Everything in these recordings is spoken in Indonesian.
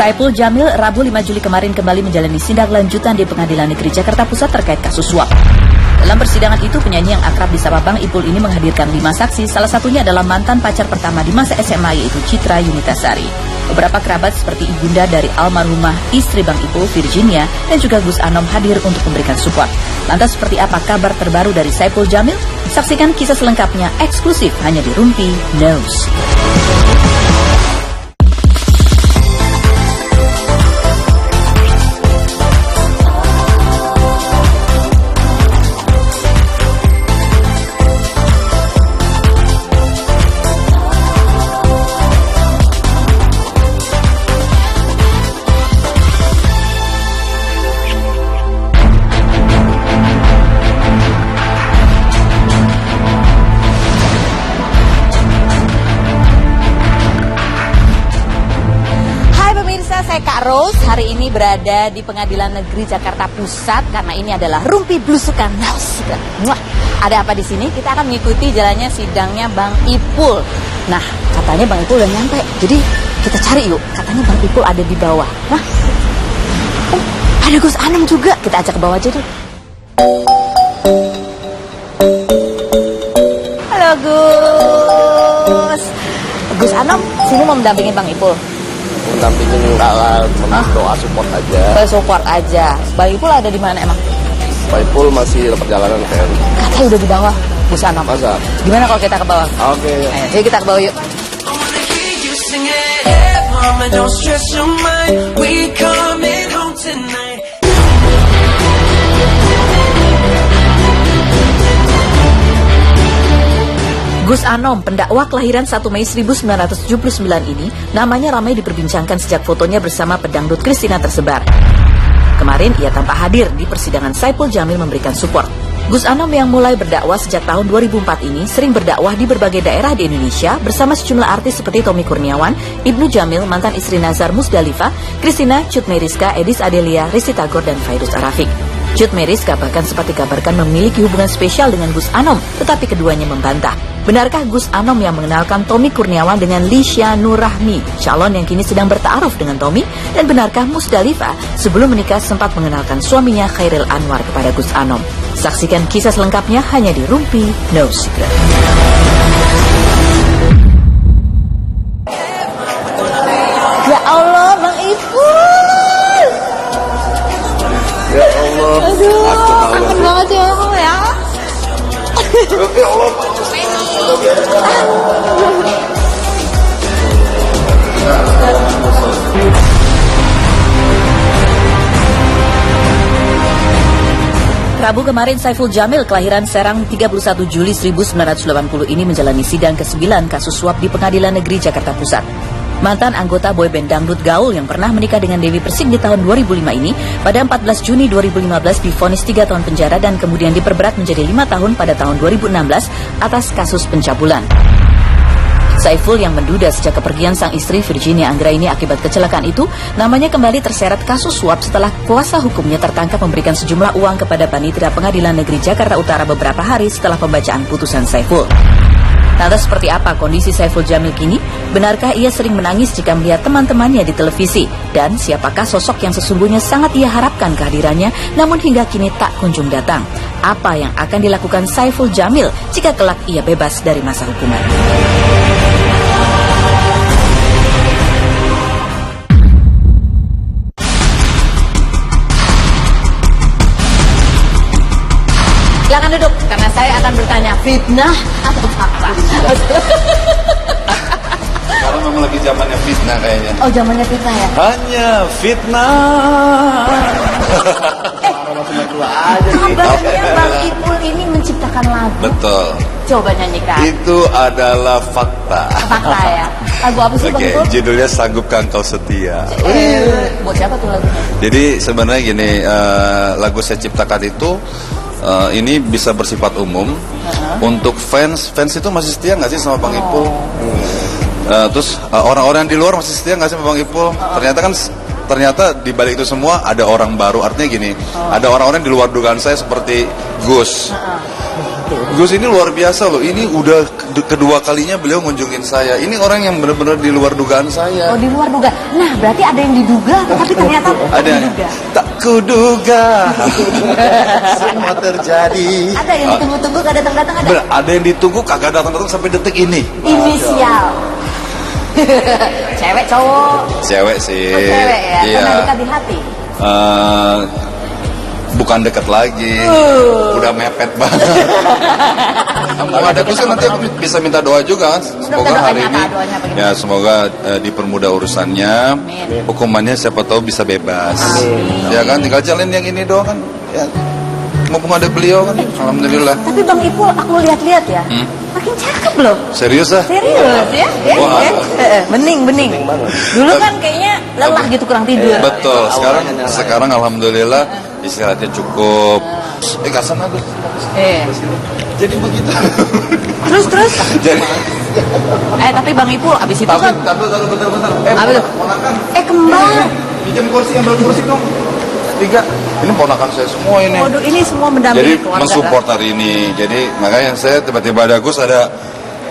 Saipul Jamil Rabu 5 Juli kemarin kembali menjalani sidang lanjutan di Pengadilan Negeri Jakarta Pusat terkait kasus suap. Dalam persidangan itu, penyanyi yang akrab disapa Bang Ipul ini menghadirkan 5 saksi, salah satunya adalah mantan pacar pertama di masa SMA yaitu Citra Yunitasari. Beberapa kerabat seperti ibunda dari almarhumah istri Bang Ipul, Virginia, dan juga Gus Anom hadir untuk memberikan support. Lantas seperti apa kabar terbaru dari Saipul Jamil? Saksikan kisah selengkapnya eksklusif hanya di Rumpi News. Saya Kak Rose, hari ini berada di Pengadilan Negeri Jakarta Pusat karena ini adalah Rumpi Blusukan. Ada apa di sini? Kita akan mengikuti jalannya sidangnya Bang Ipul. Nah, katanya Bang Ipul udah nyampe. Jadi kita cari yuk. Katanya Bang Ipul ada di bawah. Nah, ada Gus Anom juga. Kita ajak ke bawah aja deh. Halo Gus. Gus Anom, sini mau mendampingi Bang Ipul. Mendampingin enggak lah, cuma doa support aja. Support aja. Bang Ipul ada di mana emang? Pak Ipul masih perjalanan kan? Katanya udah di bawah, Gus Anom. Masa? Gimana kalau kita ke bawah? Oke. Ayo kita ke bawah yuk. Gus Anom, pendakwa kelahiran 1 Mei 1979 ini, namanya ramai diperbincangkan sejak fotonya bersama pedangdut Christina tersebar. Kemarin ia tampak hadir di persidangan Saipul Jamil memberikan support. Gus Anom yang mulai berdakwah sejak tahun 2004 ini sering berdakwah di berbagai daerah di Indonesia bersama sejumlah artis seperti Tommy Kurniawan, Ibnu Jamil, mantan istri Nazar Musdalifah, Christina, Cut Meyriska, Edis Adelia, Risti Tagor, dan Fairuz Arafik. Cut Meyriska bahkan sempat dikabarkan memiliki hubungan spesial dengan Gus Anom, tetapi keduanya membantah. Benarkah Gus Anom yang mengenalkan Tommy Kurniawan dengan Lisha Nurrahmi, calon yang kini sedang bertaaruf dengan Tommy? Dan benarkah Musdalifah sebelum menikah sempat mengenalkan suaminya Khairil Anwar kepada Gus Anom? Saksikan kisah selengkapnya hanya di Rumpi No Secret. Ya Allah, Bang Ipul. Ya Allah. Aduh, kangen banget ya Bang ya. Ya Allah. Rabu kemarin Saipul Jamil kelahiran Serang 31 Juli 1980 ini menjalani sidang ke-9 kasus suap di Pengadilan Negeri Jakarta Pusat. Mantan anggota boyband dangdut gaul yang pernah menikah dengan Dewi Persik di tahun 2005 ini pada 14 Juni 2015 divonis 3 tahun penjara dan kemudian diperberat menjadi 5 tahun pada tahun 2016 atas kasus pencabulan. Saipul yang menduda sejak kepergian sang istri Virginia Anggraini akibat kecelakaan itu, namanya kembali terseret kasus suap setelah kuasa hukumnya tertangkap memberikan sejumlah uang kepada Panitera Pengadilan Negeri Jakarta Utara beberapa hari setelah pembacaan putusan Saipul. Lantas seperti apa kondisi Saipul Jamil kini? Benarkah ia sering menangis jika melihat teman-temannya di televisi? Dan siapakah sosok yang sesungguhnya sangat ia harapkan kehadirannya namun hingga kini tak kunjung datang? Apa yang akan dilakukan Saipul Jamil jika kelak ia bebas dari masa hukuman? Silakan duduk, karena saya akan bertanya fitnah atau fakta. Sekarang memang lagi zamannya fitnah kayaknya. Oh, zamannya fitnah ya? Hanya fitnah. Kabarnya Bang Ipul ini menciptakan lagu. Betul. Coba nyanyikan. Itu adalah fakta. Fakta ya. Lagu apa sih Bang Oke, Ipul? judulnya Sanggupkah Kau Setia. Buat siapa tuh lagunya? Jadi sebenarnya gini, lagu saya ciptakan itu ini bisa bersifat umum. Untuk fans itu masih setia nggak sih sama Bang Ipul? Terus orang-orang di luar masih setia nggak sih sama Bang Ipul? Ternyata di balik itu semua ada orang baru. Artinya gini, ada orang-orang di luar dugaan saya seperti Gus. Gus ini luar biasa loh. Ini udah kedua kalinya beliau ngunjungin saya. Ini orang yang benar-benar di luar dugaan saya. Oh, di luar duga. Nah, berarti ada yang diduga, tapi ternyata Ada yang diduga. tak kuduga semua terjadi. Ada yang ditunggu-tunggu, gak datang-datang ada. Ada yang ditunggu kagak datang-datang sampai detik ini. Inisial. Cewek, cowok. Cewek sih. Oh, cewek ya. Iya. Pernah dekat di hati. Bukan deket lagi, udah mepet banget. Mau ada Gus nanti aku bisa minta doa juga kan. Semoga hari ini ya semoga dipermudah urusannya, hukumannya siapa tahu bisa bebas. Ya kan tinggal jalan yang ini doang kan. Ya, mumpung ada beliau kan, alhamdulillah. Tapi Bang Ipul aku lihat-lihat ya, makin cakep loh. Serius ah? Serius ya? Wah. Bening. Dulu kan kayaknya lelah gitu, kurang tidur. Betul. Sekarang alhamdulillah istirahatnya cukup. Gak sana Gus. Jadi begitu. Terus. Jadi. Tapi Bang Ipul abis itu kan. Bentar. Apa tuh? Ponakan. Kembar. Pinjam kursi, ambil kursi dong. 3. Ini ponakan saya semua ini. Waduh, ini semua mendampingi Jadi keluarga. mensupport hari ini. Jadi makanya saya tiba-tiba ada Gus, ada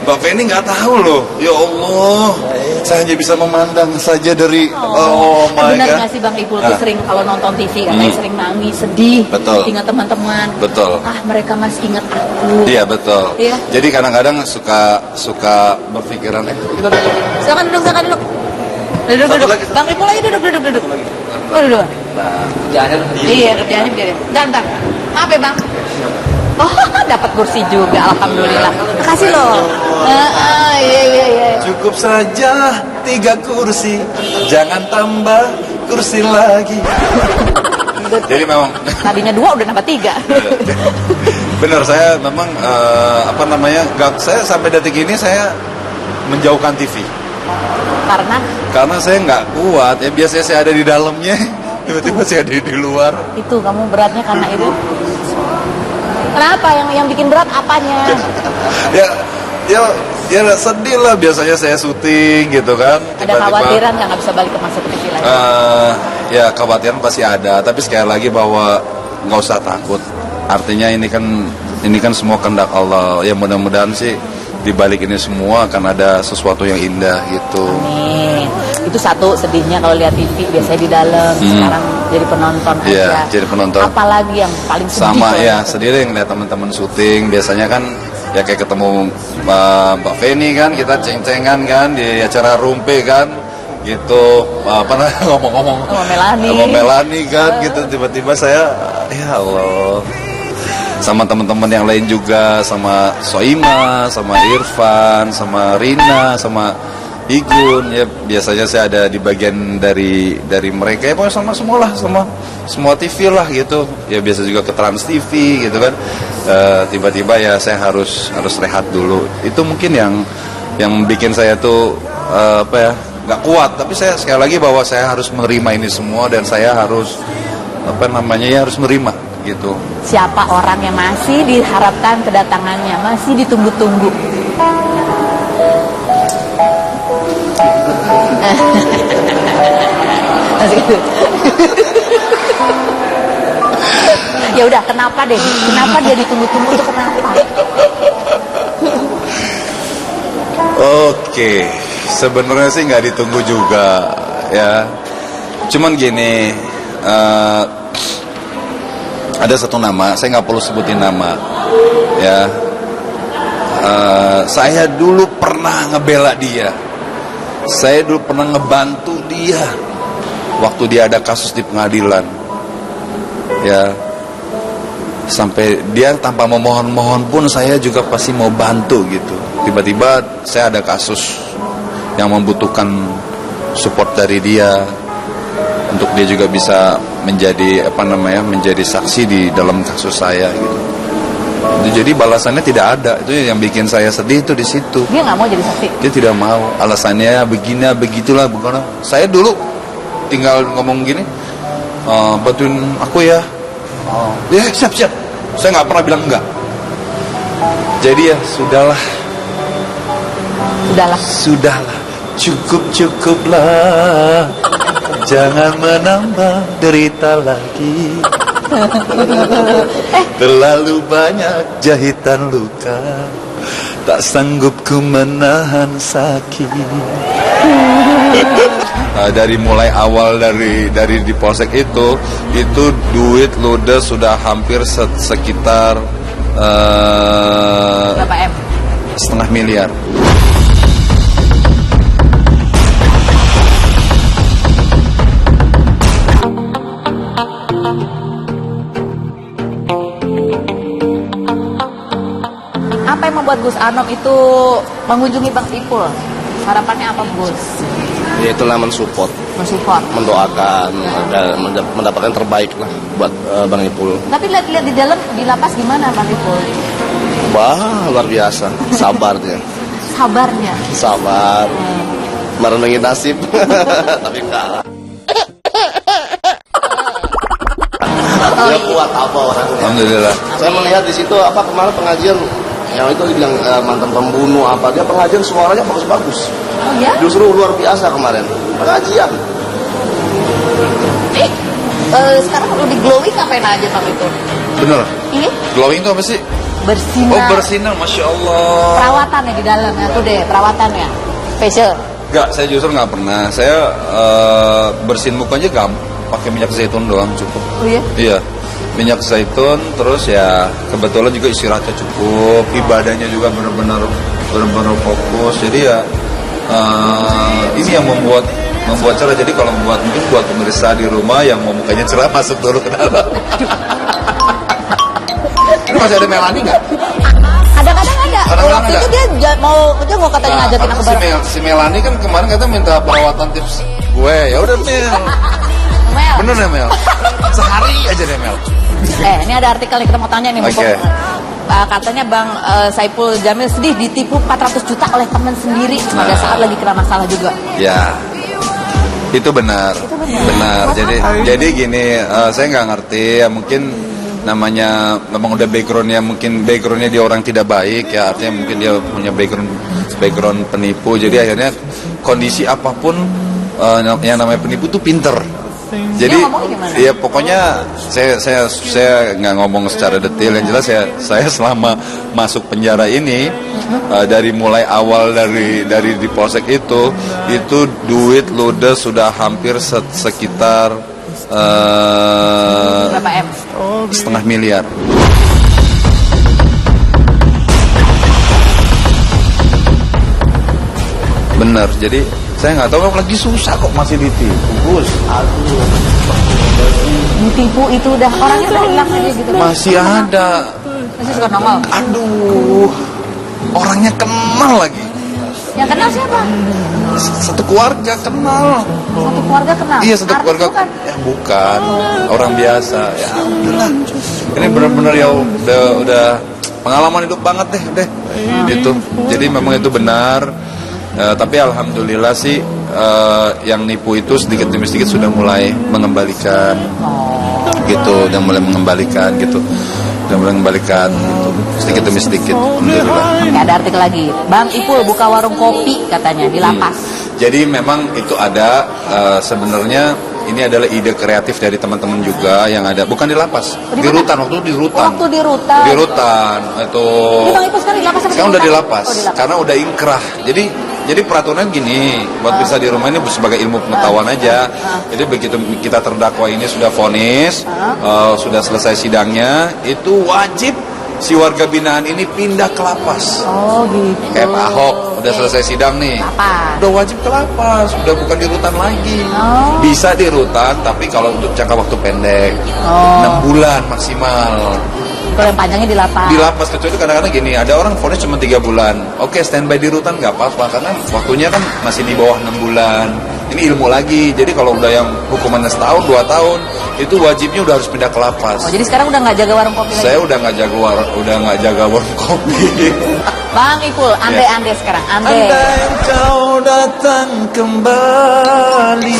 Mbak Feni nggak tahu loh. Ya Allah, saya hanya bisa memandang saja dari oh my Benar God. nggak sih Bang Ipul tuh sering kalau nonton TV katanya sering nangis, sedih, Betul. ingat teman-teman. Betul. Mereka masih ingat aku. Iya betul. Iya. Jadi kadang-kadang suka berpikiran kita Silakan duduk. Duduk. lagi. Bang Ipul lagi duduk. Oh, duduk. Iya, kerjaannya begini. Bentar. Maaf ya Bang. Oh, dapat kursi juga, alhamdulillah. Makasih loh. Iya. cukup saja 3 kursi, jangan tambah kursi lagi. Jadi memang Tadinya 2 udah nambah 3. benar saya memang saya sampai detik ini saya menjauhkan TV. Karena saya nggak kuat ya, biasanya saya ada di dalamnya, tiba-tiba saya ada di luar. Itu kamu beratnya karena itu. Kenapa yang bikin berat apanya? ya sedih lah, biasanya saya syuting gitu kan. Ada khawatiran nggak bisa balik ke masa kecil lagi? Ya kekhawatiran pasti ada, tapi sekali lagi bahwa nggak usah takut. Artinya ini kan semua kehendak Allah. Ya mudah-mudahan sih di balik ini semua akan ada sesuatu yang indah gitu. Amin. Itu satu sedihnya kalau lihat TV biasanya di dalam, sekarang jadi penonton aja. Iya, jadi penonton. Apalagi yang paling sedih? Sama kalau ya, gitu? sedih deh ngeliat teman-teman syuting. Biasanya kan ya kayak ketemu Mbak Feni kan, kita ceng-cengan kan di acara Rumpe kan, gitu. Ngomong-ngomong Sama Melani kan, gitu. Tiba-tiba saya, ya Allah. Sama teman-teman yang lain juga, sama Soima, sama Irfan, sama Rina, sama Igun. Ya biasanya saya ada di bagian dari mereka. Ya pokoknya sama semualah, semua TV lah gitu. Ya biasa juga ke Trans TV gitu kan. Tiba-tiba ya saya harus rehat dulu. Itu mungkin yang bikin saya tuh nggak kuat. Tapi saya sekali lagi bahwa saya harus menerima ini semua dan saya harus harus menerima gitu. Siapa orang yang masih diharapkan kedatangannya, masih ditunggu-tunggu? Ya udah, kenapa deh? Kenapa dia ditunggu-tunggu itu kenapa? Oke, sebenarnya sih nggak ditunggu juga ya. Cuman gini, ada satu nama, saya nggak perlu sebutin nama ya. Saya dulu pernah ngebela dia, saya dulu pernah ngebantu dia waktu dia ada kasus di pengadilan ya. Sampai dia tanpa memohon-mohon pun saya juga pasti mau bantu gitu. Tiba-tiba saya ada kasus yang membutuhkan support dari dia untuk dia juga bisa menjadi menjadi saksi di dalam kasus saya gitu. Jadi balasannya tidak ada. Itu yang bikin saya sedih itu di situ. Dia nggak mau jadi saksi. Dia tidak mau. Alasannya begini begitulah, bukan. Saya dulu tinggal ngomong gini, bantuin aku ya. Ya siap. Saya nggak pernah bilang enggak. Jadi ya sudahlah. Cukuplah. Jangan menambah derita lagi. Terlalu banyak jahitan luka, tak sanggup ku menahan sakit. Dari mulai awal dari di polsek itu duit ludes sudah hampir sekitar Berapa M? setengah miliar. Apa yang membuat Gus Anom itu mengunjungi Bang Ipul? Harapannya apa, Gus? Ya itulah mensupport, Mensupport. mendoakan, dan mendapatkan terbaik lah buat Bang Ipul. Tapi lihat-lihat di dalam di lapas gimana Bang Ipul? Wah, luar biasa, sabar dia, Sabarnya. sabar, merenungi nasib, tapi kalah. Dia kuat apa orangnya. Alhamdulillah. Saya melihat di situ apa kemarin pengajian yang itu dibilang mantan pembunuh apa, dia pengajian suaranya bagus-bagus. Oh ya? Justru luar biasa kemarin pengajian. Sekarang kalau di glowing ngapain aja Bang itu? Bener. Ini Glowing itu apa sih? bersinar. Oh, bersinar, Masya Allah. Perawatannya di dalamnya tuh deh, perawatannya. Facial. Enggak, saya justru nggak pernah. Saya bersihin mukanya pakai minyak zaitun doang cukup. Oh ya? Iya, minyak zaitun, terus ya kebetulan juga istirahatnya cukup, ibadahnya juga benar-benar fokus. Jadi ya ini yang membuat cerah. Jadi kalau mungkin buat pemirsa di rumah yang mau mukanya cerah, masuk dulu ke dalam. Ini masih ada Melani nggak? Kadang-kadang ada. Kadang-kadang Waktu itu ada. dia mau katanya ngajakin aku bareng. si Melani kan kemarin kata minta perawatan tips gue. Ya udah Mel. Mel. Bener ya Mel? Sehari aja deh Mel. Ini ada artikel yang kita mau tanya nih. Oke. Katanya Bang Saiful Jamil sedih ditipu 400 juta oleh teman sendiri pada saat lagi kena masalah juga. Ya, itu benar. Benar. Jadi gini, saya nggak ngerti. Ya mungkin namanya memang udah backgroundnya dia orang tidak baik ya, artinya mungkin dia punya background penipu. Jadi akhirnya kondisi apapun yang namanya penipu tuh pinter. Jadi ya pokoknya saya nggak ngomong secara detail, yang jelas saya selama masuk penjara ini dari mulai awal dari di polsek itu duit ludes sudah hampir sekitar Berapa M? setengah miliar. Bener, jadi saya nggak tahu, lagi susah kok masih ditipu, Gus. Ditipu itu udah orangnya udah hilang aja gitu. Masih ada. Masih suka nongol. Aduh, orangnya kenal lagi. Yang kenal siapa? Satu keluarga kenal. Satu keluarga kenal. Iya, satu Artis keluarga. bukan? Ya bukan, orang biasa. Ya alhamdulillah. Ini benar-benar ya udah pengalaman hidup banget deh. Gitu. Jadi memang itu benar. Tapi alhamdulillah sih yang nipu itu sedikit demi sedikit sudah mulai mengembalikan. Gitu, udah mulai mengembalikan gitu. Sedikit demi sedikit. Alhamdulillah. Oke, ada artikel lagi. Bang Ipul buka warung kopi katanya di lapas. Jadi memang itu ada sebenarnya ini adalah ide kreatif dari teman-teman juga yang ada, bukan di lapas, di rutan, waktu di rutan. Waktu di rutan. Di rutan itu. Ini Bang Ipul sekarang di lapas apa di Sekarang udah rutan? di lapas, Oh, di lapas. karena udah inkrah. Jadi peraturan gini, buat bisa di rumah ini sebagai ilmu pengetahuan aja. Jadi begitu kita terdakwa ini sudah vonis, sudah selesai sidangnya, itu wajib si warga binaan ini pindah ke lapas. Oh gitu. Kayak Pak Ahok, udah selesai sidang nih. Lapas. Udah wajib ke lapas, udah bukan di rutan lagi. Oh. Bisa di rutan, tapi kalau untuk jangka waktu pendek, 6 bulan maksimal. Kalau yang panjangnya di lapas. Di lapas, kecuali kadang-kadang gini, ada orang vonis cuma 3 bulan. Oke, standby di rutan nggak apa-apa, karena waktunya kan masih di bawah 6 bulan. Ini ilmu lagi, jadi kalau udah yang hukumannya setahun, 2 tahun, itu wajibnya udah harus pindah ke lapas. Oh, jadi sekarang udah nggak jaga warung kopi lagi? Saya udah nggak jaga warung kopi. Bang Ipul, andai-andai sekarang, andai. Andai kau datang kembali.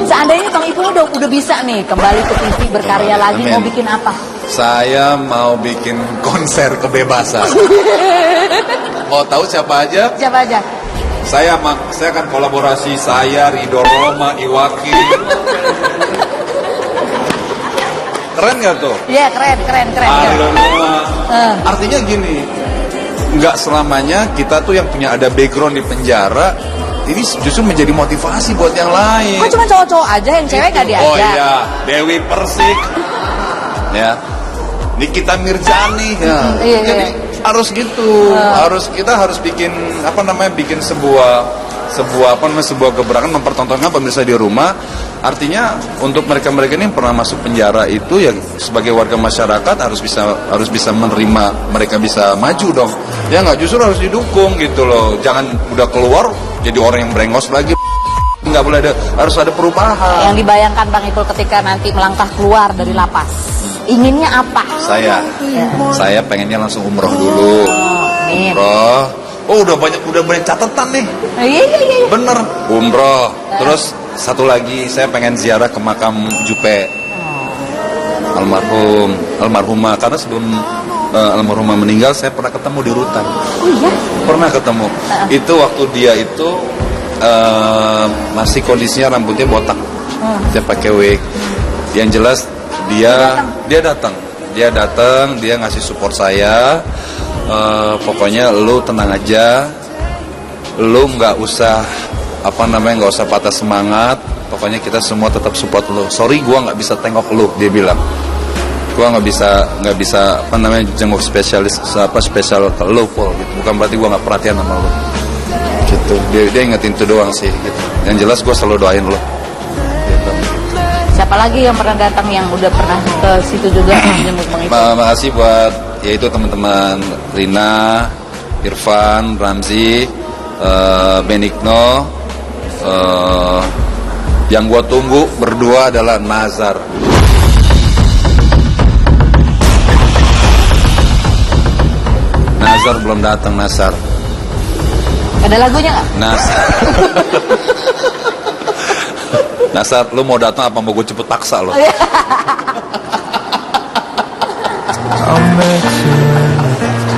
Seandainya Bang Ipul udah bisa nih kembali ke TV berkarya lagi, Amin. mau bikin apa? Saya mau bikin konser kebebasan. Mau tahu siapa aja? Siapa aja? Saya akan kolaborasi, saya, Ridho Roma, Iwaki. Keren nggak tuh? Iya, keren. Artinya gini, nggak selamanya kita tuh yang punya ada background di penjara, ini justru menjadi motivasi buat yang lain. Kok cuma cowok-cowok aja, yang cewek nggak diajak? Oh iya, Dewi Persik, ya, Nikita Mirzani, ya. Iya. Jadi harus gitu, kita harus bikin bikin sebuah gebrakan, mempertontonkan pemirsa di rumah. Artinya untuk mereka ini yang pernah masuk penjara itu ya sebagai warga masyarakat harus bisa menerima, mereka bisa maju dong. Ya nggak, justru harus didukung gitu loh. Jangan udah keluar jadi orang yang brengos lagi. Nggak boleh harus ada perubahan. Yang dibayangkan Bang Ipul ketika nanti melangkah keluar dari lapas, inginnya apa? Saya pengennya langsung umroh dulu. Amin. Umroh. Oh udah banyak catatan nih. Iya. Bener, umroh. Terus satu lagi saya pengen ziarah ke makam Jupe almarhumah, karena sebelum almarhumah meninggal saya pernah ketemu di rutan. Oh iya? Pernah ketemu. Itu waktu dia itu masih kondisinya rambutnya botak. Dia pakai wig. Yang jelas dia datang, dia ngasih support saya. Pokoknya lu tenang aja, lu nggak usah patah semangat, pokoknya kita semua tetap support lu. Sorry gua nggak bisa tengok lu, dia bilang. Gua nggak bisa jenguk spesial ke lu, Pol, gitu. Bukan berarti gua nggak perhatian sama lu, gitu. Dia ingetin itu doang sih, gitu. Yang jelas gua selalu doain lu, gitu. Siapa lagi yang pernah datang yang udah pernah ke situ juga jenguk Bang Ipul? Makasih buat yaitu teman-teman Rina, Irfan, Ramzi, Benigno. Yang gua tunggu berdua adalah Nazar. Nazar belum datang, Nazar. Ada lagunya nggak? Nazar, lu mau datang apa mau gue jemput paksa lo?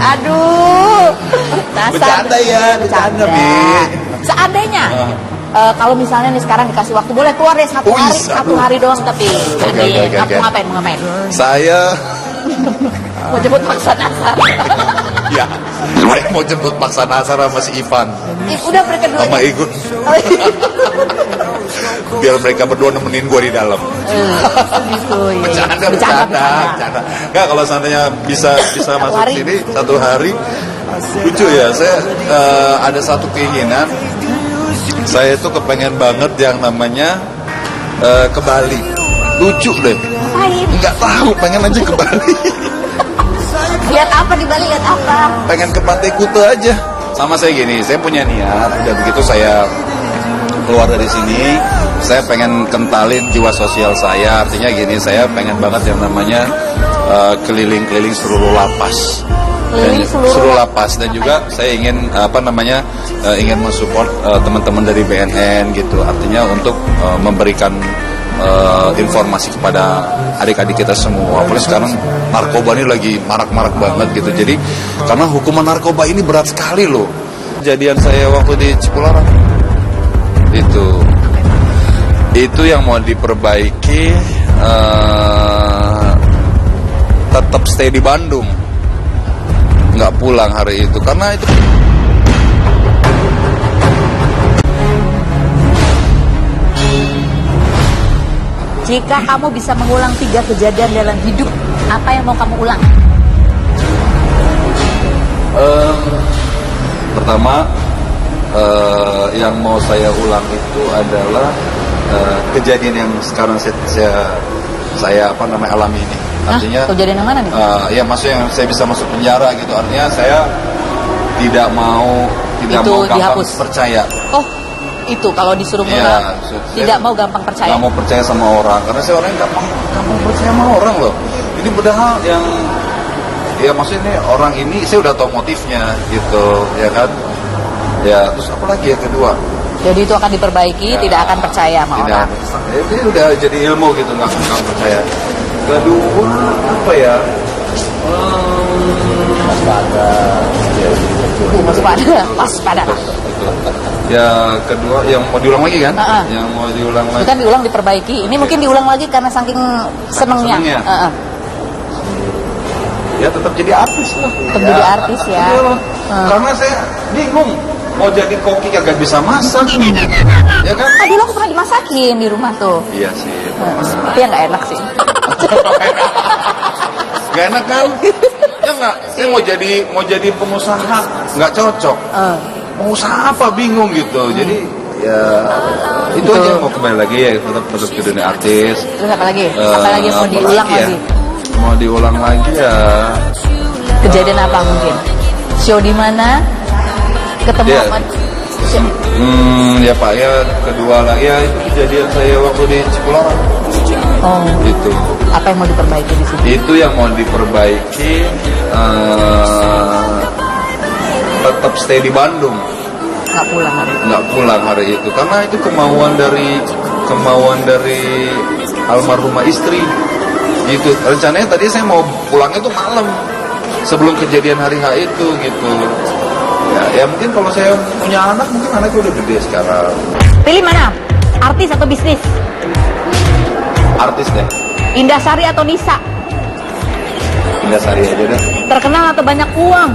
Aduh, Bercanda ya, bercanda, Bi. Seandainya kalau misalnya nih sekarang dikasih waktu, boleh keluar deh satu hari doang, tapi Oke. mau ngapain? Saya Mau jemput paksa Nazar. ya, saya mau jemput paksa Nazar sama si Ivan Udah mereka dua. sama Igun. Biar mereka berdua nemenin gue di dalam. Gitu ya. Bercanda. Nggak, kalau seandainya bisa masuk sini satu hari, lucu ya. Saya ada satu keinginan. Saya tuh kepengen banget yang namanya ke Bali. Lucu deh. Ngapain? Nggak tahu, pengen aja ke Bali. Lihat apa di Bali? Lihat apa? Pengen ke Pantai Kuta aja. Sama saya gini, saya punya niat. Udah begitu saya keluar dari sini, saya pengen kentalin jiwa sosial saya. Artinya gini, saya pengen banget yang namanya keliling-keliling seluruh lapas. Seluruh lapas, dan juga saya ingin ingin mensupport teman-teman dari BNN gitu. Artinya untuk memberikan informasi kepada adik-adik kita semua. Apalagi sekarang narkoba ini lagi marak-marak banget gitu. Jadi karena hukuman narkoba ini berat sekali loh. Kejadian saya waktu di Cipularang itu yang mau diperbaiki, tetap stay di Bandung, nggak pulang hari itu karena itu. Jika kamu bisa mengulang 3 kejadian dalam hidup, apa yang mau kamu ulang? Pertama, yang mau saya ulang itu adalah kejadian yang sekarang saya alami ini. Artinya kejadian yang mana nih? Ya maksudnya yang saya bisa masuk penjara gitu. Artinya saya tidak mau gampang dihapus. Percaya. Oh, itu kalau disuruh Ya, tidak mau gampang percaya. Nggak mau percaya sama orang, karena saya orang yang gampang percaya sama orang loh. Ini padahal yang ya maksudnya ini, orang ini saya udah tahu motifnya gitu, ya kan? Ya, terus apa lagi yang kedua? Jadi itu akan diperbaiki, tidak akan percaya sama orang. Ini udah jadi ilmu gitu, nggak akan percaya. Kedua apa ya? Waspada. Ya kedua yang mau diulang lagi kan? Ah, ah. Yang mau diulang Itu lagi. kan diulang diperbaiki. Ini mungkin diulang lagi karena saking senengnya. Senengnya. Ya tetap jadi artis lah. Tetap jadi artis ya. Iyalah. Karena saya bingung mau jadi koki kagak bisa masak. Ya kan? Ah, dulu aku pernah dimasakin di rumah tuh. Iya sih. Tapi ya nggak enak sih. Gak enak kan? Ya nggak. Saya mau jadi pengusaha nggak cocok. Pengusaha apa bingung gitu. Jadi ya itu aja mau kembali lagi ya tetap ke dunia artis. Terus apa lagi? Apa lagi mau diulang ya? lagi? Mau diulang lagi ya. Kejadian apa mungkin? Show di mana? Ketemu Iya. sama Ya Pak ya kedua lagi ya itu kejadian saya waktu di Cipularang. Oh, Itu. apa yang mau diperbaiki di sini? Itu yang mau diperbaiki. Tetap stay di Bandung. Nggak pulang hari itu. Nggak pulang hari itu karena itu kemauan dari almarhumah istri gitu. Rencananya tadi saya mau pulangnya tuh malam sebelum kejadian hari H itu gitu. Ya mungkin kalau saya punya anak mungkin anaknya udah gede sekarang. Pilih mana? Artis atau bisnis? Artis deh. Indasari atau Nisa? Indasari aja deh. Terkenal atau banyak uang?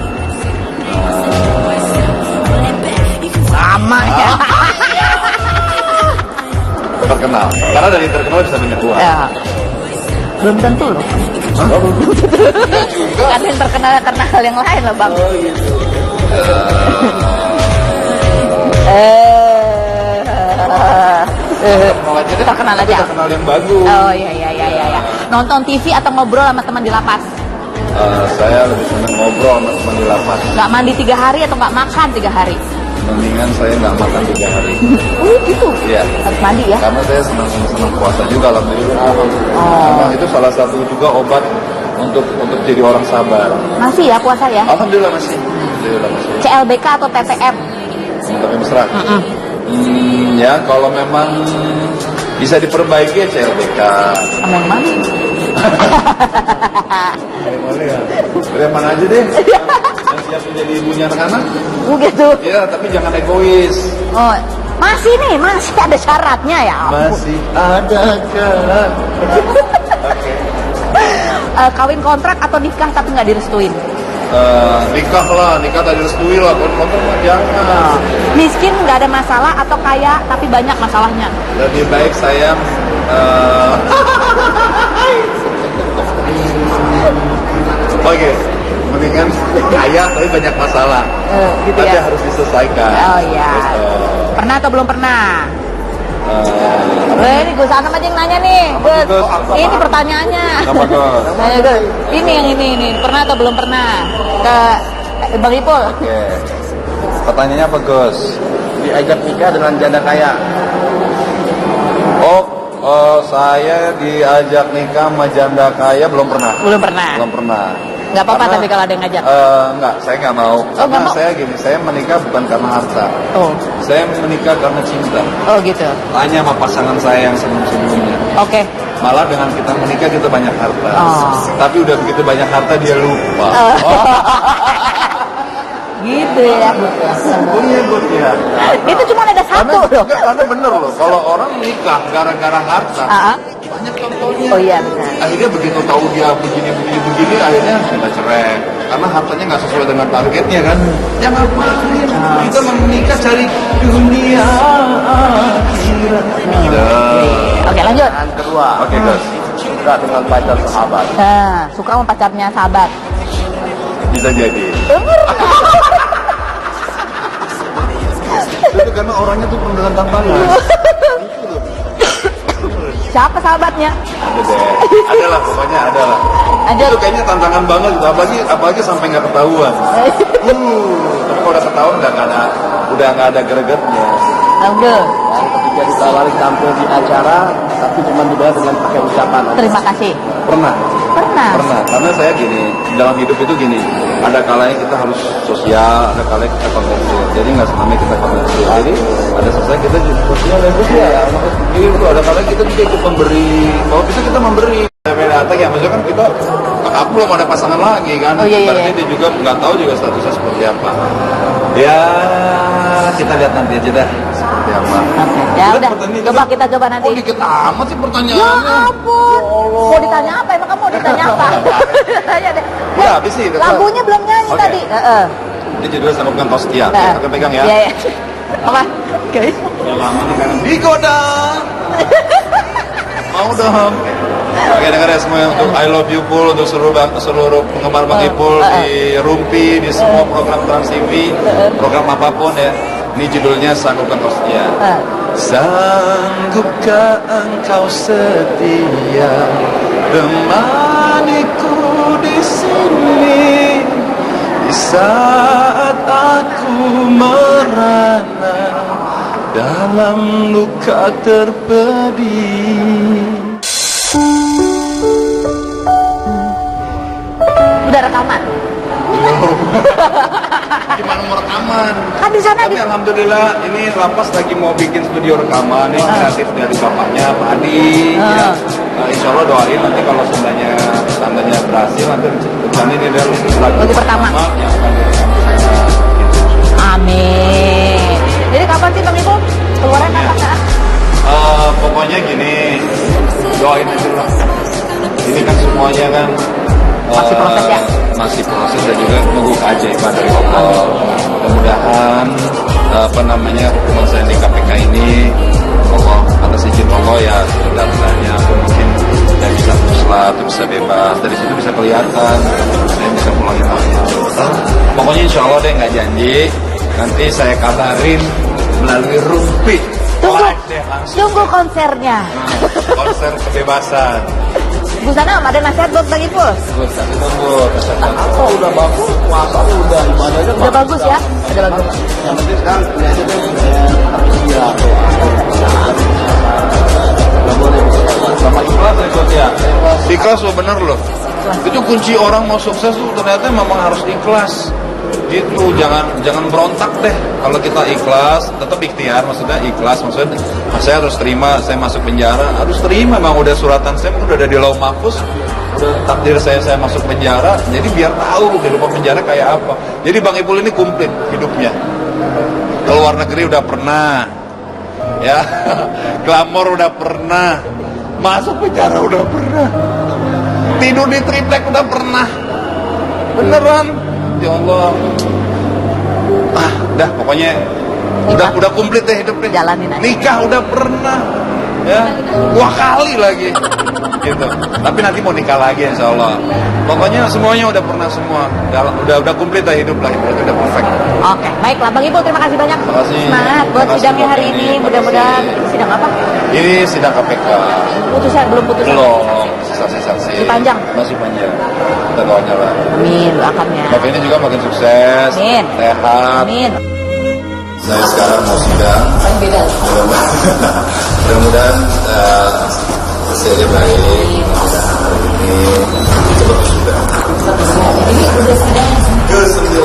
Sama ya. Terkenal. Karena dari terkenal bisa banyak uang. Ya. Belum tentu loh. Ada yang terkenal karena hal yang lain loh bang. Oh gitu. Terkenal aja. Terkenal yang bagus. Oh iya. Nonton TV atau ngobrol sama teman di lapas? Saya lebih senang ngobrol sama teman di lapas. Nggak mandi 3 hari atau nggak makan 3 hari? Mendingan saya nggak makan 3 hari. Oh gitu. Iya. Harus mandi ya? Karena saya senang puasa juga alhamdulillah. Karena itu salah satu juga obat untuk jadi orang sabar. Masih ya puasa ya? Alhamdulillah masih. Alhamdulillah masih. CLBK atau TTM? Tapi mesra. Ya kalau memang bisa diperbaiki ya CLBK. Sama yang mana? Dari mana aja deh. Yang siap menjadi ibunya anak-anak. Begitu. Iya, tapi jangan egois. Oh, masih ada syaratnya ya. Masih ada kan. Oke. Kawin kontrak atau nikah tapi nggak direstuin? Nikah tadi restui lah, kontrak mah jangan. Miskin nggak ada masalah atau kaya tapi banyak masalahnya? Lebih baik saya oke, mendingan kaya tapi banyak masalah. Gitu Tapi ya. harus diselesaikan. Oh iya. Gitu. Pernah atau belum pernah? Ini Gus Anam aja yang nanya nih. Gus, Gus? ini pertanyaannya. Apa, Gus? Ayo, Gus. Ini yang ini. Pernah atau belum pernah? Ke Bang Ipul. Oke. Pertanyaannya apa, Gus? Diajak nikah dengan janda kaya. Saya diajak nikah sama janda kaya belum pernah. Belum pernah. Belum pernah. Nggak apa-apa Karena- tapi kalau ada yang ngajak. Enggak, saya nggak mau. nggak Karena mau? saya gini, saya menikah bukan karena harta. Oh, Saya menikah karena cinta. oh gitu. Tanya sama pasangan saya yang sebelumnya. Oke. Malah dengan kita menikah kita banyak harta. Oh. Tapi udah begitu banyak harta dia lupa. Gitu ya. Iya, Bud, ya. Itu cuma ada satu loh. Karena bener loh, kalau orang nikah gara-gara harta, Ah, ah. banyak contohnya. Oh iya benar. Akhirnya begitu tahu dia begini, akhirnya kita cerai. Karena hartanya nggak sesuai dengan targetnya kan. Ya ngapain? Kita menikah cari dunia akhirat. Oke lanjut. Yang kedua, Oke, guys. suka dengan pacar sahabat. Nah, suka sama pacarnya sahabat. Bisa jadi. Itu karena orangnya tuh penuh dengan tantangan. Siapa sahabatnya? Ada deh. Ada lah, pokoknya ada lah. Lanjut. Itu kayaknya tantangan banget, gitu. apalagi sampai nggak ketahuan. Tapi kalau udah ketahuan udah nggak ada gregetnya. Lanjut. Yang ketiga ditawari tampil di acara, tapi cuma dibayar dengan pakai ucapan. Terima kasih. Pernah. Pernah. Karena saya gini, dalam hidup itu gini, ada kalanya kita harus sosial, ada kalanya kita komersil. Jadi nggak semuanya kita komersil. Jadi ada selesai kita juga sosial dan sosial. Itu ada kalanya kita juga ikut memberi. Kalau bisa kita memberi. Beda ya, maksudnya kan kita aku belum ada pasangan lagi kan. Oh, iya. Berarti dia juga nggak tahu juga statusnya seperti apa. Ya kita lihat nanti aja dah seperti apa. Ya udah, coba kita coba nanti. Oh dikit amat sih Ya pertanyaannya. ampun, mau ditanya apa? Emang kamu mau ditanya apa? Tanya deh. Udah habis sih. Lagunya belum nyanyi Oke. tadi. Ini judulnya Sanggup Kau Setia. Oke, pegang ya. Iya. Apa? Oke. Yang lama nih kan. Digoda. Mau dong. Oke, dengar ya semua untuk I Love You Pul, untuk seluruh penggemar Bang Ipul di Rumpi, di semua program Trans TV, program apapun ya. Ini judulnya Sanggupkah Engkau Setia. Sanggupkah engkau setia temaniku di sini di saat aku merana dalam luka terpedih. Udah rekaman. Gimana mau rekaman? Kan di sana Tapi alhamdulillah ini lapas lagi mau bikin studio rekaman ini kreatif dari bapaknya Pak Adi. Ya. Insya Allah doain nanti kalau tandanya berhasil nanti rencana ini adalah lagu pertama. Yang akan direkam. Amin. Jadi kapan sih Bang Ipul? Keluarnya kapan ya? Pokoknya gini, doain aja lah. Ini kan semuanya kan Masih proses ya? Masih proses dan juga nunggu keajaiban dari Allah. Mudah-mudahan hukuman saya di KPK ini Allah atas izin Allah ya benar-benarnya aku mungkin saya bisa muslah, bisa bebas. Dari situ bisa kelihatan saya bisa pulang lagi. Pokoknya insya Allah deh nggak janji. Nanti saya kabarin melalui Rumpi. Tunggu konsernya. Konser kebebasan. Busana ada nasihat buat Bang Ipul? Apa udah bagus, puasa udah ibadahnya Udah bagus ya? Udah bagus. Yang penting sekarang ini aja deh, ya Sama ikhlas ya. Ikhlas lo bener loh. Itu kunci orang mau sukses tuh ternyata memang harus ikhlas. Gitu, jangan berontak deh. Kalau kita ikhlas, tetap ikhtiar, maksudnya ikhlas, maksudnya saya harus terima, saya masuk penjara, harus terima, memang udah suratan saya udah ada di Lauh Mahfuz, udah takdir saya masuk penjara, jadi biar tahu kehidupan penjara kayak apa. Jadi Bang Ipul ini komplit hidupnya. Keluar negeri udah pernah, ya, glamor udah pernah, masuk penjara udah pernah, tidur di triplek udah pernah, beneran. Ya Allah, dah pokoknya udah komplit deh hidup deh. Jalanin aja. Nikah udah pernah, ya 2 kali lagi, gitu. Tapi nanti mau nikah lagi insya Allah. Pokoknya semuanya udah pernah semua, udah komplit dah hidup lah, berarti udah perfect. Oke, baiklah Bang Ipul, terima kasih banyak. Terima kasih. Semangat buat Terima kasih sidangnya buat hari ini. ini. Mudah-mudahan sidang apa? Ini sidang KPK. Putusan belum putusan. Belum, saksi-saksi. Masih panjang? Masih panjang. Kita doanya lah. Amin, doakan ya. Bapak ini juga makin sukses, Amin. sehat. Amin. Saya sekarang mau sidang. Beda. Mudah-mudahan hasilnya baik. Mudah-mudahan hari ini cepat sudah. Ini udah sidang Ke-9.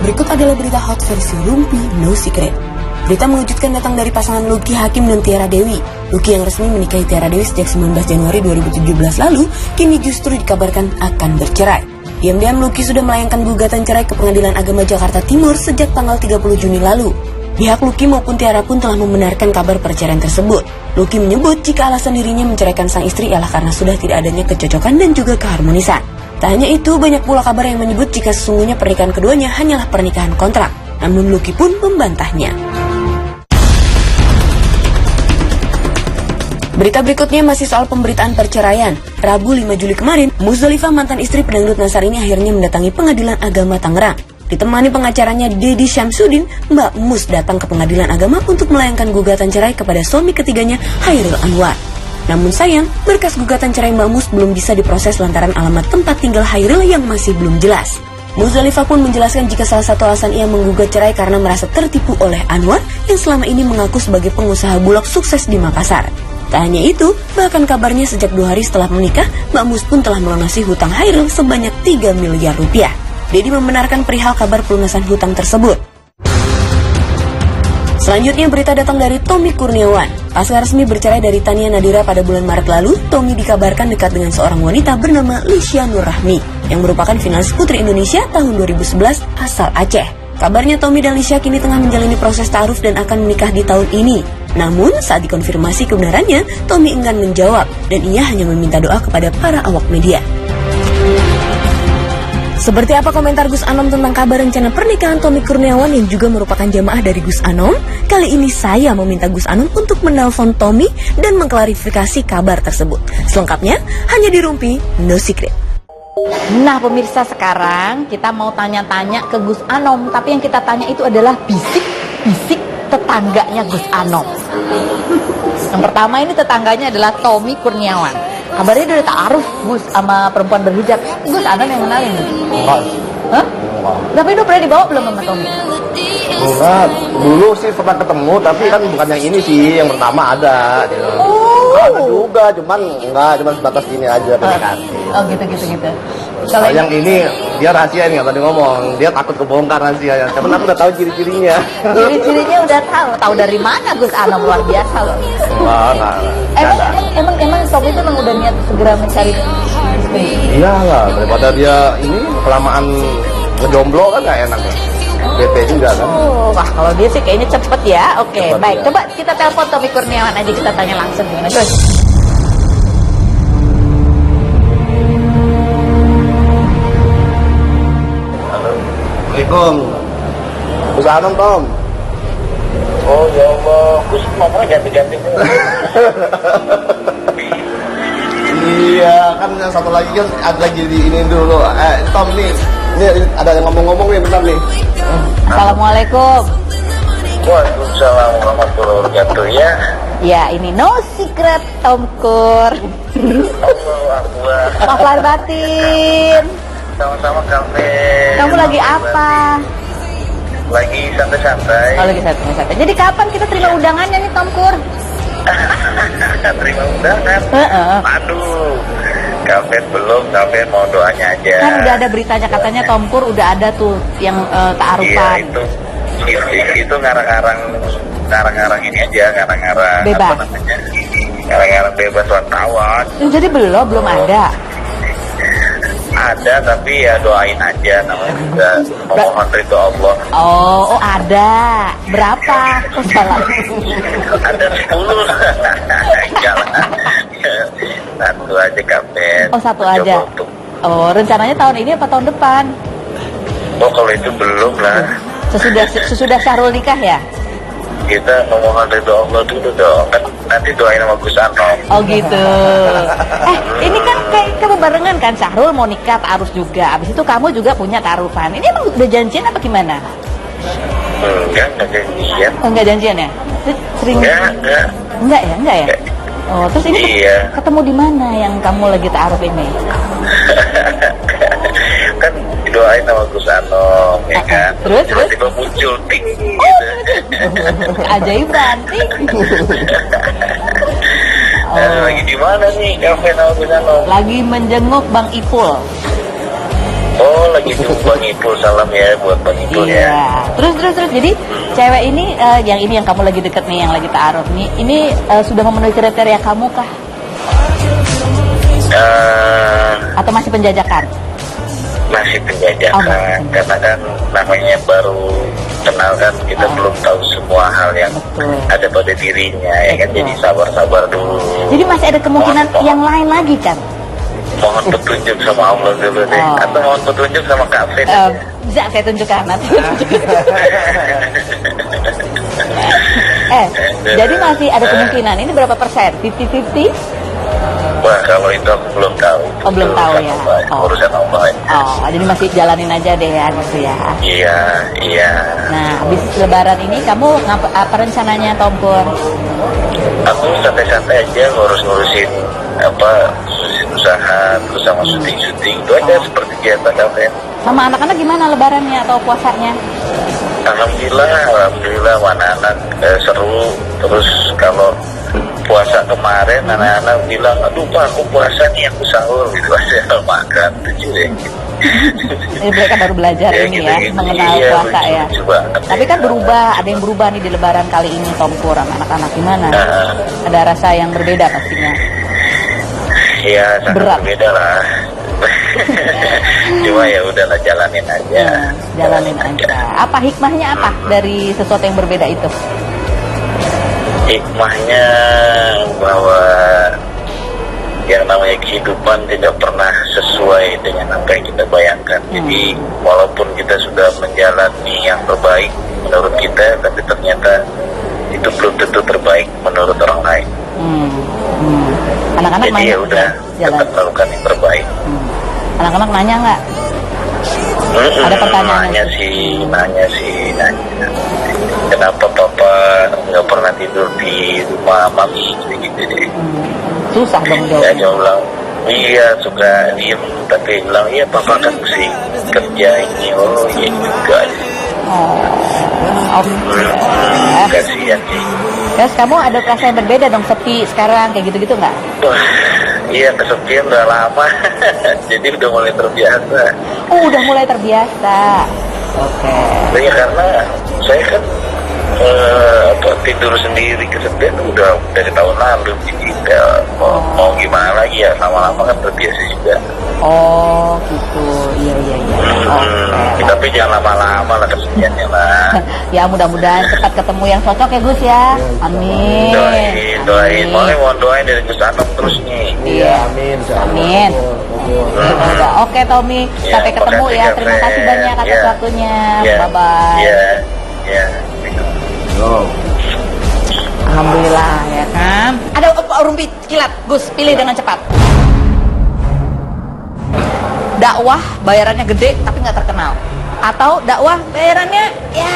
Berikut adalah berita hot versi Rumpi No Secret. Berita mengejutkan datang dari pasangan Lucky Hakim dan Tiara Dewi. Lucky yang resmi menikahi Tiara Dewi sejak 19 Januari 2017 lalu, kini justru dikabarkan akan bercerai. Diam-diam Lucky sudah melayangkan gugatan cerai ke Pengadilan Agama Jakarta Timur sejak tanggal 30 Juni lalu. Pihak Lucky maupun Tiara pun telah membenarkan kabar perceraian tersebut. Lucky menyebut jika alasan dirinya menceraikan sang istri ialah karena sudah tidak adanya kecocokan dan juga keharmonisan. Tak hanya itu, banyak pula kabar yang menyebut jika sesungguhnya pernikahan keduanya hanyalah pernikahan kontrak. Namun Lucky pun membantahnya. Berita berikutnya masih soal pemberitaan perceraian. Rabu 5 Juli kemarin, Muzdalifah mantan istri pedangdut Nasar ini akhirnya mendatangi Pengadilan Agama Tangerang. Ditemani pengacaranya Dedi Syamsuddin, Mbak Mus datang ke Pengadilan Agama untuk melayangkan gugatan cerai kepada suami ketiganya, Hairil Anwar. Namun sayang, berkas gugatan cerai Mbak Mus belum bisa diproses lantaran alamat tempat tinggal Hairil yang masih belum jelas. Muzdalifah pun menjelaskan jika salah satu alasan ia menggugat cerai karena merasa tertipu oleh Anwar yang selama ini mengaku sebagai pengusaha bulog sukses di Makassar. Tak hanya itu, bahkan kabarnya sejak 2 hari setelah menikah, Mbak Mus pun telah melunasi hutang Hairil sebanyak 3 miliar rupiah. Deddy membenarkan perihal kabar pelunasan hutang tersebut. Selanjutnya berita datang dari Tommy Kurniawan. Pasca resmi bercerai dari Tania Nadira pada bulan Maret lalu, Tommy dikabarkan dekat dengan seorang wanita bernama Lisha Nurrahmi yang merupakan finalis Putri Indonesia tahun 2011 asal Aceh. Kabarnya Tommy dan Lisha kini tengah menjalani proses ta'aruf dan akan menikah di tahun ini. Namun saat dikonfirmasi kebenarannya, Tommy enggan menjawab dan ia hanya meminta doa kepada para awak media. Seperti apa komentar Gus Anom tentang kabar rencana pernikahan Tommy Kurniawan yang juga merupakan jamaah dari Gus Anom? Kali ini saya meminta Gus Anom untuk menelpon Tommy dan mengklarifikasi kabar tersebut. Selengkapnya hanya di Rumpi No Secret. Nah pemirsa, sekarang kita mau tanya-tanya ke Gus Anom. Tapi yang kita tanya itu adalah bisik-bisik tetangganya Gus Anom. Yang pertama ini tetangganya adalah Tommy Kurniawan. Kabarnya dia udah ta'aruf Gus sama perempuan berhijab. Gus Anom yang kenalin. Hah? Tapi udah pernah dibawa belum sama Tommy? Enggak, dulu sih pernah ketemu, tapi kan bukan yang ini sih, yang pertama ada. Ada juga, cuman sebatas ini aja PDKT. Oh gitu. Kalau yang ini dia rahasia nih, tadi ngomong, dia takut kebongkar rahasianya. Cuman aku udah tahu ciri-cirinya. Ciri-cirinya udah tahu dari mana Gus Anom, luar biasa loh. Enggak. Emang Tommy itu udah niat segera mencari istri. Iya lah, daripada dia ini kelamaan ngejomblo kan nggak enak ya. Bete juga kan. Wah kalau dia sih kayaknya cepet ya. Oke, Cepet, baik. ya. Coba kita telepon Tommy Kurniawan aja, kita tanya langsung gimana Gus. Assalamualaikum. Gus Anom, Tom. Oh ya Allah, Gus ngomongnya ganti-ganti. Iya, kan yang satu lagi kan ada lagi di ini dulu. Tom nih, ini ada yang ngomong-ngomong nih, bentar nih. Assalamualaikum. Waalaikumsalam warahmatullahi wabarakatuh ya. Ya ini No Secret Tomkur. Allah Akbar. Maaf lahir batin. Sama-sama kafe. Kamu lagi apa? Lagi santai-santai. Oh lagi santai. Jadi kapan kita terima undangannya nih Tomkur? Terima undangan. Aduh, kafe belum, kafe mau doanya aja. Kan udah ada beritanya katanya Tomkur udah ada tuh yang Iya ta'arufan. itu ngarang-ngarang ini aja, ngarang-ngarang Bebas. apa namanya? Ngarang-ngarang bebas wartawan. Jadi belum ada. Ada tapi ya doain aja, namanya juga memohon ridho Allah. Oh ada. Berapa? Oh salah. Ada 10. Enggak lah. Satu aja kafe. Oh satu aja. Oh rencananya tahun ini apa tahun depan? Oh kalau itu belum lah. Sesudah Syahrul nikah ya? Kita memohon ridho Allah dulu dong. Kan nanti doain sama Gus Anom. Oh gitu. Ini kan kayak kebebarengan kan, Syahrul mau nikah ta'aruf juga. Abis itu kamu juga punya ta'arufan. Ini emang udah janjian apa gimana? Enggak janjian. Oh enggak janjian ya? Sering? Enggak. Enggak ya? Oh terus ini Iya. ketemu di mana yang kamu lagi ta'aruf ini? Kan didoain sama Gus Anom, ya kan? Terus? Tiba-tiba muncul ting gitu. Keajaiban sih. Lagi di mana nih kafe sama Gus Anom? Lagi menjenguk Bang Ipul. Oh, lagi jumpa Bang Ipul, salam ya buat Bang Ipul ya. Iya. Terus. Jadi cewek ini yang kamu lagi deket nih, yang lagi ta'aruf nih, ini sudah memenuhi kriteria kamu kah? Atau masih penjajakan? Masih penjajakan, karena kan namanya baru kenal kan, kita belum tahu semua hal yang ada pada dirinya, ya kan, jadi sabar-sabar dulu. Jadi masih ada kemungkinan yang lain lagi kan? Mohon petunjuk sama Allah dulu deh, atau mohon petunjuk sama kafe deh. Bisa saya tunjukkan nanti. Jadi masih ada kemungkinan, ini berapa persen? 50-50? Wah, kalau itu aku belum tahu. Oh, belum tahu ya. Urusan Allah. Oh, jadi masih jalanin aja deh ya gitu ya. Iya. Nah, habis lebaran ini kamu apa rencananya, Tomkur? Aku santai-santai aja ngurusin usaha terus sama syuting itu aja seperti biasa kafe. Sama anak-anak gimana lebarannya atau puasanya? Alhamdulillah anak-anak seru. Terus kalau puasa kemarin anak-anak bilang, aduh Pak, aku puasa nih, aku sahur gitu aja makan tujuh deh. Jadi mereka baru belajar ini ya, mengenal puasa ya. Tapi kan berubah, ada yang berubah nih di lebaran kali ini, Tom Kur, anak-anak gimana? Ada rasa yang berbeda pastinya. Iya, sangat Berat. berbeda lah. Cuma ya udahlah, jalanin aja. Jalanin aja. Apa hikmahnya apa dari sesuatu yang berbeda itu? Hikmahnya bahwa yang namanya kehidupan tidak pernah sesuai dengan apa yang kita bayangkan. Jadi walaupun kita sudah menjalani yang terbaik menurut kita, tapi ternyata itu belum tentu terbaik menurut orang lain. Anak-anak Jadi nanya ya udah, tetap melakukan yang terbaik. Anak-anak nanya nggak? Ada pertanyaan Nanya sih. Kenapa papa nggak pernah tidur di rumah mami gitu deh. Susah dong Ya jawabnya. dia bilang, iya suka diem, tapi bilang iya papa kan mesti kerja ini, oh iya juga. Kasihan sih. Terus kamu ada perasaan yang berbeda dong, sepi sekarang kayak gitu-gitu nggak? Wah, iya kesepian udah lama, jadi udah mulai terbiasa. Oh, udah mulai terbiasa. Oke. Ya karena saya kan tidur sendiri kesepian udah dari tahun lalu, jadi ya, mau gimana lagi ya, lama-lama kan terbiasa juga. Oh, gitu. Iya. Oke. Tapi jangan lama-lama lah kesepiannya lah. Ya mudah-mudahan cepat ketemu yang cocok ya Gus ya. Amin. Doain. Mohon doain dari Gus Anom terus nih. Iya. Amin. Amin. Udah. Oke Tommy, Ya, sampai ketemu makasih, ya. Kak Terima kasih Fren. banyak atas Ya. waktunya. Ya. Bye bye. Ya. Alhamdulillah ya kan. Ada rumpi kilat, Gus, pilih dengan cepat. Dakwah bayarannya gede tapi nggak terkenal, atau dakwah bayarannya ya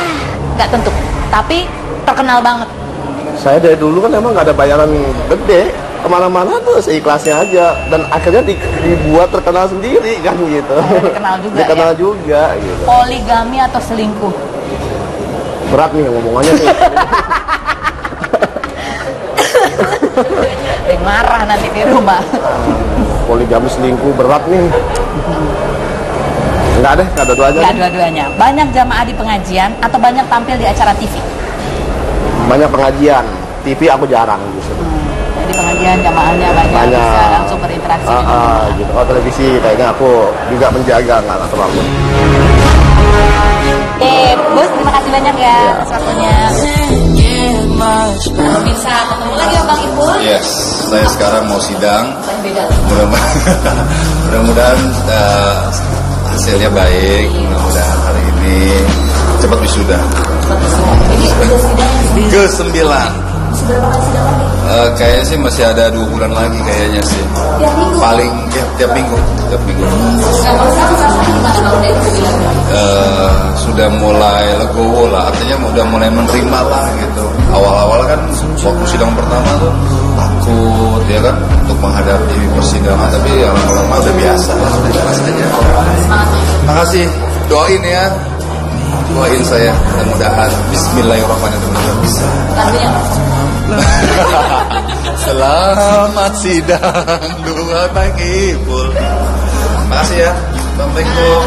nggak tentu tapi terkenal banget. Saya dari dulu kan emang nggak ada bayaran gede, kemana-mana tuh seikhlasnya aja, dan akhirnya dibuat terkenal sendiri kan gitu. Dikenal juga Dikenal ya. juga gitu. Poligami atau selingkuh? Berat nih ngomongannya nih. Marah nanti di rumah. Poligami selingkuh berat nih. Enggak deh, nggak dua-duanya. Nggak dua-duanya. Banyak jamaah di pengajian atau banyak tampil di acara TV? Banyak pengajian, TV aku jarang gitu. Jadi pengajian jamaahnya banyak, bisa langsung berinteraksi dengan jamaah. Gitu. Kalau televisi kayaknya aku juga menjaga, nggak terlalu. Oke, Gus, terima kasih banyak ya atas waktunya. Bisa ketemu lagi ya Bang Ipul? Yes, saya sekarang mau sidang. Beda. Mudah-mudahan hasilnya baik. Mudah-mudahan hari ini cepat wisuda. Ke-9. Kayaknya sih masih ada 2 bulan lagi kayaknya sih. Paling ya, tiap minggu. Sudah mulai legowo lah, artinya udah mulai menerima lah gitu. Awal-awal kan waktu sidang pertama tuh takut ya kan untuk menghadapi persidangan, tapi lama-lama udah biasa rasanya. Makasih, doain ya. Doain saya, mudah-mudahan bismillahirrahmanirrahim bisa. Selamat sidang dua Bang Ipul. Makasih ya. Assalamualaikum.